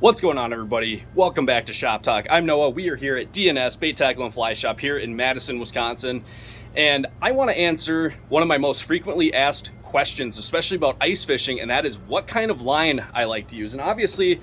What's going on, everybody? Welcome back to Shop Talk. I'm Noah. We are here at DNS Bait Tackle and Fly Shop here in Madison, Wisconsin. And I want to answer one of my most frequently asked questions, especially about ice fishing, and that is what kind of line I like to use. And obviously,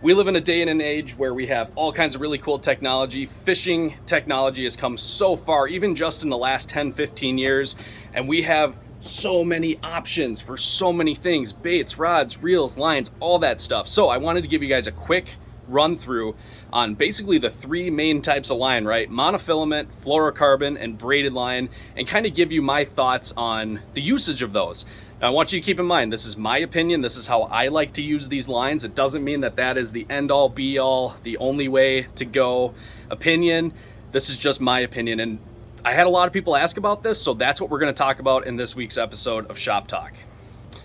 we live in a day and an age where we have all kinds of really cool technology. Fishing technology has come so far, even just in the last 10, 15 years. And we have so many options for so many things: baits, rods, reels, lines, all that stuff. So I wanted to give you guys a quick run through on basically the three main types of line, right? Monofillament, fluorocarbon, and braided line, and kind of give you my thoughts on the usage of those. Now, I want you to keep in mind, this is my opinion. This is how I like to use these lines. It doesn't mean that that is the end all be all, the only way to go opinion. This is just my opinion. And I had a lot of people ask about this, so that's what we're going to talk about in this week's episode of Shop Talk.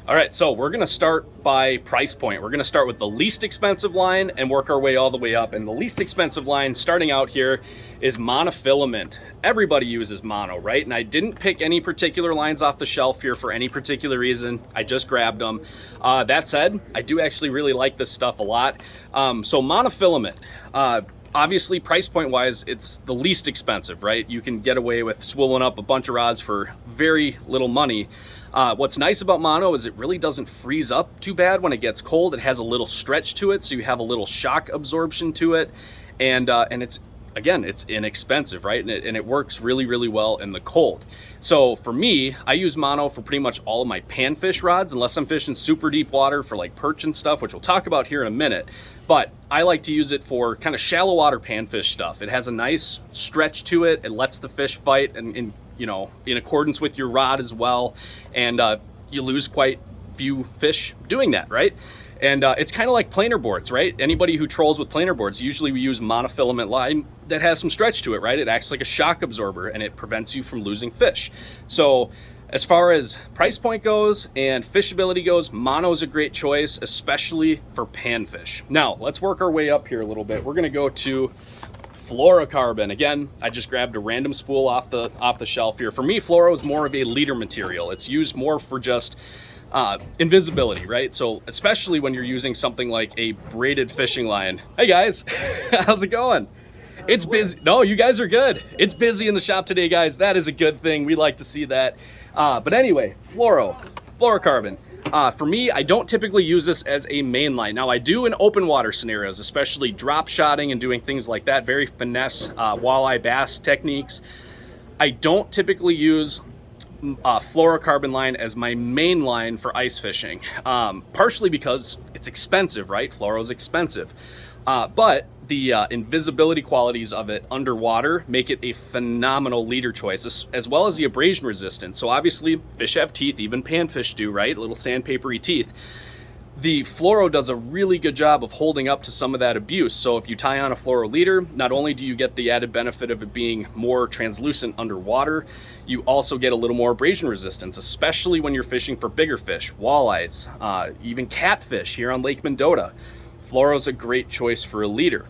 All right, so we're going to start by price point. We're going to start with the least expensive line and work our way all the way up. And the least expensive line starting out here is monofillament. Everybody uses mono, right? And I didn't pick any particular lines off the shelf here for any particular reason. I just grabbed them. That said, I do actually really like this stuff a lot. So monofillament. Obviously, price point wise, it's the least expensive, right? You can get away with swilling up a bunch of rods for very little money. What's nice about mono is it really doesn't freeze up too bad when it gets cold. It has a little stretch to it, so you have a little shock absorption to it. And it's, again, it's inexpensive, right? And it works really, really well in the cold. So for me, I use mono for pretty much all of my panfish rods, unless I'm fishing super deep water for like perch and stuff, which we'll talk about here in a minute. But I like to use it for kind of shallow water panfish stuff. It has a nice stretch to it. It lets the fish fight and in accordance with your rod as well. And you lose quite few fish doing that, right? And it's kind of like planer boards, right? Anybody who trolls with planer boards, usually we use monofilament line that has some stretch to it, right? It acts like a shock absorber and it prevents you from losing fish. So as far as price point goes and fishability goes, mono is a great choice, especially for panfish. Now, let's work our way up here a little bit. We're gonna go to fluorocarbon. Again, I just grabbed a random spool off the shelf here. For me, fluoro is more of a leader material. It's used more for just invisibility, right? So especially when you're using something like a braided fishing line. Hey guys, how's it going? It's busy. No, you guys are good. It's busy in the shop today, guys. That is a good thing. We like to see that. But anyway, fluorocarbon. For me, I don't typically use this as a main line. Now, I do in open water scenarios, especially drop shotting and doing things like that, very finesse walleye bass techniques. I don't typically use fluorocarbon line as my main line for ice fishing, partially because it's expensive, right? Fluoro is expensive. But the invisibility qualities of it underwater make it a phenomenal leader choice, as well as the abrasion resistance. So obviously, fish have teeth, even panfish do, right? Little sandpapery teeth. The fluoro does a really good job of holding up to some of that abuse. So if you tie on a fluoro leader, not only do you get the added benefit of it being more translucent underwater, you also get a little more abrasion resistance, especially when you're fishing for bigger fish, walleyes, even catfish here on Lake Mendota. Fluoro is a great choice for a leader.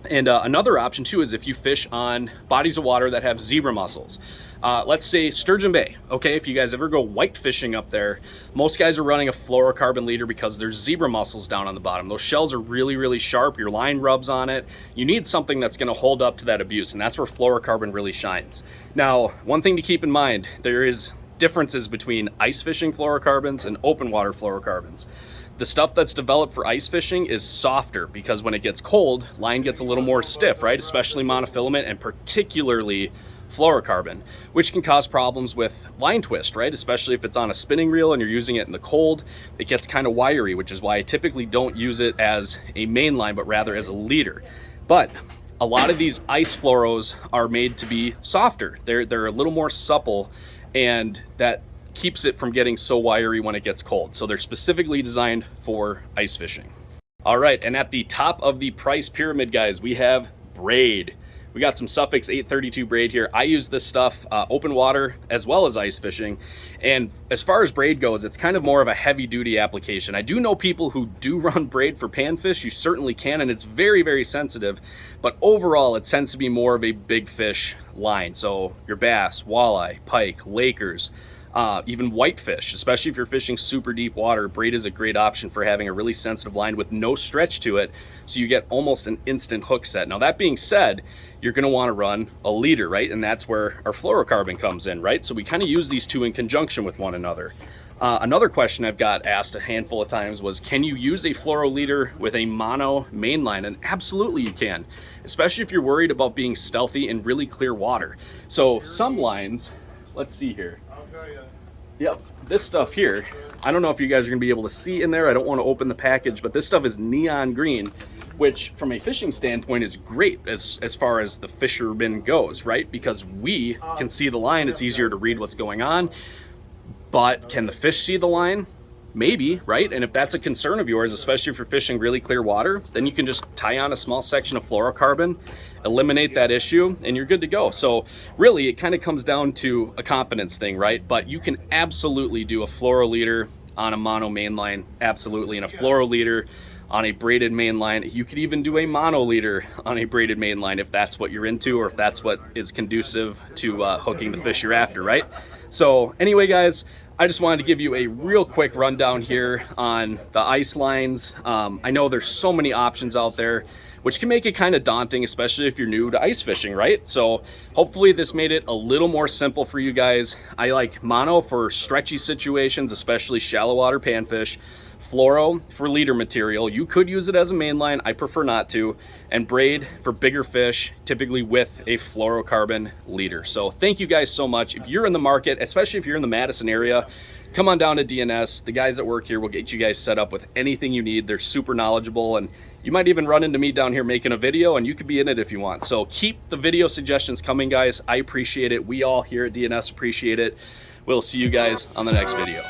And another option too is if you fish on bodies of water that have zebra mussels. Let's say Sturgeon Bay, okay? If you guys ever go white fishing up there, most guys are running a fluorocarbon leader because there's zebra mussels down on the bottom. Those shells are really, really sharp. Your line rubs on it. You need something that's gonna hold up to that abuse, and that's where fluorocarbon really shines. Now, one thing to keep in mind, there is differences between ice fishing fluorocarbons and open water fluorocarbons. The stuff that's developed for ice fishing is softer because when it gets cold, line gets a little more stiff, right? Especially monofilament and particularly fluorocarbon, which can cause problems with line twist, right? Especially if it's on a spinning reel and you're using it in the cold, it gets kind of wiry, which is why I typically don't use it as a main line, but rather as a leader. But a lot of these ice fluoros are made to be softer. They're a little more supple, and that keeps it from getting so wiry when it gets cold. So they're specifically designed for ice fishing. All right, and at the top of the price pyramid, guys, we have braid. We got some Suffix 832 braid here. I use this stuff open water as well as ice fishing. And as far as braid goes, it's kind of more of a heavy duty application. I do know people who do run braid for panfish. You certainly can, and it's very, very sensitive. But overall, it tends to be more of a big fish line. So your bass, walleye, pike, lakers, Even whitefish, especially if you're fishing super deep water, braid is a great option for having a really sensitive line with no stretch to it, so you get almost an instant hook set. Now that being said, you're going to want to run a leader, right? And that's where our fluorocarbon comes in, right? So we kind of use these two in conjunction with one another. Another question I've got asked a handful of times was, can you use a fluoro leader with a mono mainline? And absolutely you can, especially if you're worried about being stealthy in really clear water. So some lines, let's see here. Yep, this stuff here, I don't know if you guys are gonna be able to see in there. I don't want to open the package, but this stuff is neon green, which from a fishing standpoint is great as far as the fisherman goes, right? Because we can see the line, it's easier to read what's going on. But can the fish see the line? Maybe, right? And if that's a concern of yours, especially if you're fishing really clear water, then you can just tie on a small section of fluorocarbon, eliminate that issue, and you're good to go. So really, it kind of comes down to a confidence thing, right? But you can absolutely do a fluoro leader on a mono mainline, absolutely, and a fluoro leader on a braided mainline. You could even do a mono leader on a braided mainline if that's what you're into, or if that's what is conducive to hooking the fish you're after, right? So anyway, guys, I just wanted to give you a real quick rundown here on the ice lines. I know there's so many options out there, which can make it kind of daunting, especially if you're new to ice fishing, right? So hopefully this made it a little more simple for you guys. I like mono for stretchy situations, especially shallow water panfish. Fluoro for leader material. You could use it as a mainline, I prefer not to. And braid for bigger fish, typically with a fluorocarbon leader. So thank you guys so much. If you're in the market, especially if you're in the Madison area, come on down to DNS. The guys that work here will get you guys set up with anything you need. They're super knowledgeable, and you might even run into me down here making a video, and you could be in it if you want. So keep the video suggestions coming, guys. I appreciate it. We all here at DNS appreciate it. We'll see you guys on the next video.